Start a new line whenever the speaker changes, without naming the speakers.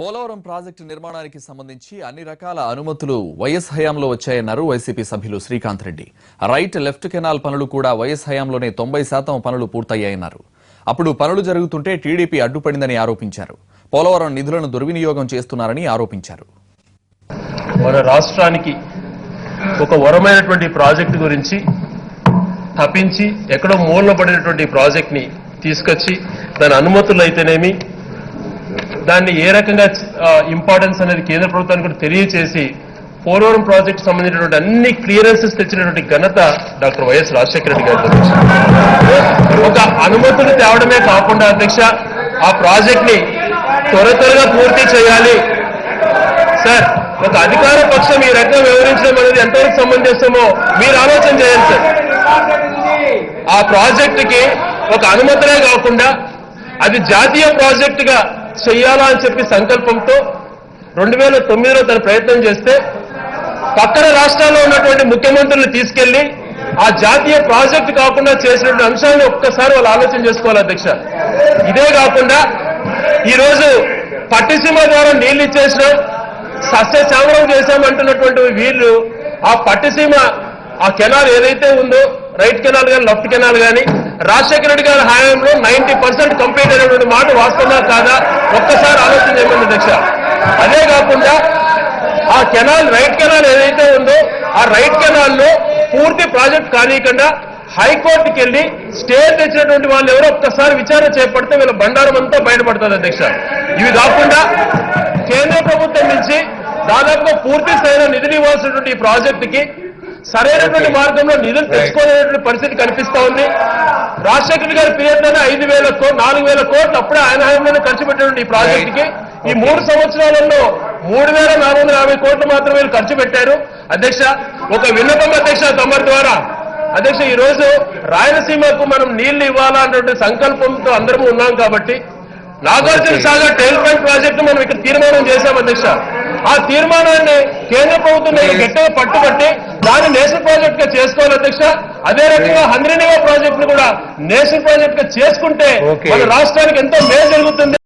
Polavaram project నిర్మాణానికి సంబంధించి అన్ని రకాల అనుమతులు వైఎస్ హయాంలో వచ్చాయన్నారు వైసీపీ సభ్యులు Srikanth Reddy. Right left canal పనులు కూడా వైఎస్ హయాంలోనే 90% పనులు పూర్తయ్యాయన్నారు. అప్పుడు పనులు జరుగుతుంటే టీడీపీ అడ్డుపడిందని ఆరోపించారు. పోలవరం నిధులను దుర్వినియోగం చేస్తున్నారని ఆరోపించారు.
మన రాష్ట్రానికి ఒక వరమైనటువంటి ప్రాజెక్టు గురించి తప్పించి ఎక్కడో మూలన పడినటువంటి ప్రాజెక్ట్ ని తీసుకొచ్చి దాని అనుమతులు అయితేనేమి దాన్ని ఏ రకంగా ఇంపార్టెన్స్ అనేది కేంద్ర ప్రభుత్వానికి కూడా తెలియచేసి పోలవరం ప్రాజెక్టు సంబంధించినటువంటి అన్ని క్లియరెన్సెస్ తెచ్చినటువంటి ఘనత డాక్టర్ వైఎస్ రాజశేఖర రెడ్డి గారి అధ్యక్ష. ఒక అనుమతులు తేవడమే కాకుండా అధ్యక్ష ఆ ప్రాజెక్ట్ ని త్వరగా పూర్తి చేయాలి. సార్, ఒక అధికార పక్షం ఈ రకంగా వివరించడం అనేది ఎంతవరకు సమంజసమో మీరు ఆలోచన చేయండి సార్. ఆ ప్రాజెక్టుకి ఒక అనుమతులే కాకుండా అది జాతీయ ప్రాజెక్టుగా చెయ్యాలా అని చెప్పి సంకల్పంతో 2009లో తన ప్రయత్నం చేస్తే పక్కన రాష్ట్రాల్లో ఉన్నటువంటి ముఖ్యమంత్రులను తీసుకెళ్లి ఆ జాతీయ ప్రాజెక్టు కాకుండా చేసినటువంటి అంశాన్ని ఒక్కసారి వాళ్ళు ఆలోచన చేసుకోవాలి అధ్యక్ష. ఇదే కాకుండా ఈరోజు పట్టిసీమ ద్వారా నీళ్లు ఇచ్చేసినాం, సస్యశ్యామలం చేశామంటున్నటువంటి వీళ్ళు ఆ పట్టిసీమ ఆ కెనాల్ ఏదైతే ఉందో రైట్ కెనాల్ కానీ లెఫ్ట్ కెనాల్ కానీ రాజశేఖర రెడ్డి గారి హయాంలో 90% కంప్లీట్ అయినటువంటి మాట వాస్తవా కాదా ఒక్కసారి ఆలోచన చేయమని అధ్యక్ష. అదే కాకుండా ఆ కెనాల్ రైట్ కెనాల్ ఏదైతే ఉందో ఆ రైట్ కెనాల్లో పూర్తి ప్రాజెక్ట్ కానీయకుండా హైకోర్టుకి వెళ్లి స్టే తెచ్చినటువంటి వాళ్ళు ఎవరో ఒక్కసారి విచారణ చేపడితే వీళ్ళ బండారం అంతా బయటపడుతుంది అధ్యక్ష. ఇవి కాకుండా కేంద్ర ప్రభుత్వం నుంచి దాదాపుగా పూర్తి స్థాయిలో నిధులు ఇవ్వాల్సినటువంటి ఈ ప్రాజెక్టుకి సరైనటువంటి మార్గంలో నిధులు తెచ్చుకోలేనటువంటి పరిస్థితి కనిపిస్తా ఉంది. రాజశేఖర గారి పీరియడ్లోనే 4,000 కోట్లు అప్పుడే ఆయన హయాంలోనే ఖర్చు పెట్టినటువంటి ఈ ప్రాజెక్టుకి ఈ 3 సంవత్సరాలలో 3,450 కోట్లు మాత్రమే ఖర్చు పెట్టారు అధ్యక్ష. ఒక విన్నపం అధ్యక్ష తమరి ద్వారా అధ్యక్ష, ఈ రోజు రాయలసీమకు మనం నీళ్లు ఇవ్వాలన్నటువంటి సంకల్పంతో అందరము ఉన్నాం కాబట్టి Nagarjuna Sagar tail point project మనం ఇక్కడ తీర్మానం చేశాం అధ్యక్ష. ఆ తీర్మానాన్ని కేంద్ర ప్రభుత్వం గట్టిగా పట్టుబట్టి దాన్ని నేషనల్ ప్రాజెక్ట్ గా చేసుకోవాలి అధ్యక్ష. అదే రకంగా హంద్రీనివా ప్రాజెక్ట్ ను కూడా నేషనల్ ప్రాజెక్ట్ గా చేసుకుంటే మన రాష్ట్రానికి ఎంతో మేలు జరుగుతుంది.